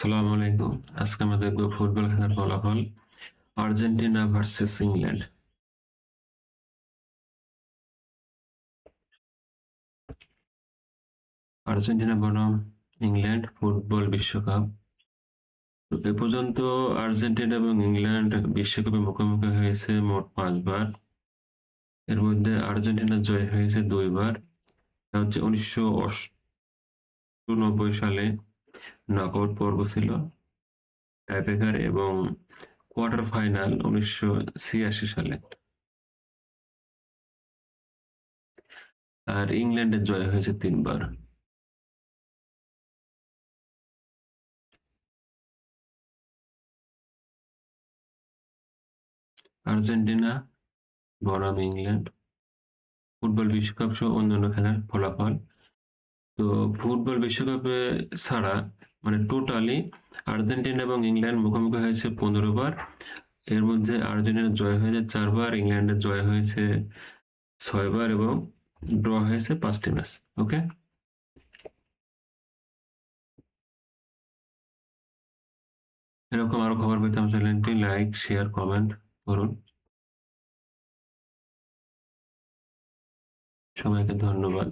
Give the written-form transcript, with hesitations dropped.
আসসালামু আলাইকুম। আজকে আমরা দেখব ফুটবল খেলার ফলাফল। Argentina versus England. আর্জেন্টিনা বনাম ইংল্যান্ড ফুটবল বিশ্বকাপ। তো এ পর্যন্ত আর্জেন্টিনা এবং ইংল্যান্ড বিশ্বকাপে মুখোমুখি হয়েছে মোট 5 বার। এর মধ্যে আর্জেন্টিনা জয় হয়েছে 2 বার। তা হচ্ছে 1998 সালে নকআউট পর্ব ছিল টাইব্রেকার, এবং কোয়ার্টার ফাইনাল 1986 সালে। আর ইংল্যান্ডের জয় হয়েছে 3 বার। আর্জেন্টিনা বনাম ইংল্যান্ড ফুটবল বিশ্বকাপ সহ অন্যান্য খেলার ফলাফল। তো ফুটবল বিশ্বকাপে ছাড়া মানে টোটালি আর্জেন্টিনা এবং ইংল্যান্ড মুখোমুখি হয়েছে 15 বার। এর মধ্যে আর্জেন্টিনার জয় হয়েছে 4 বার, ইংল্যান্ডের জয় হয়েছে 6 বার এবং ড্র হয়েছে 5টি ম্যাচ। ওকে, এরকম আরো খবর পেতে আমার চ্যানেলটি লাইক, শেয়ার, কমেন্ট করুন। সবাইকে ধন্যবাদ।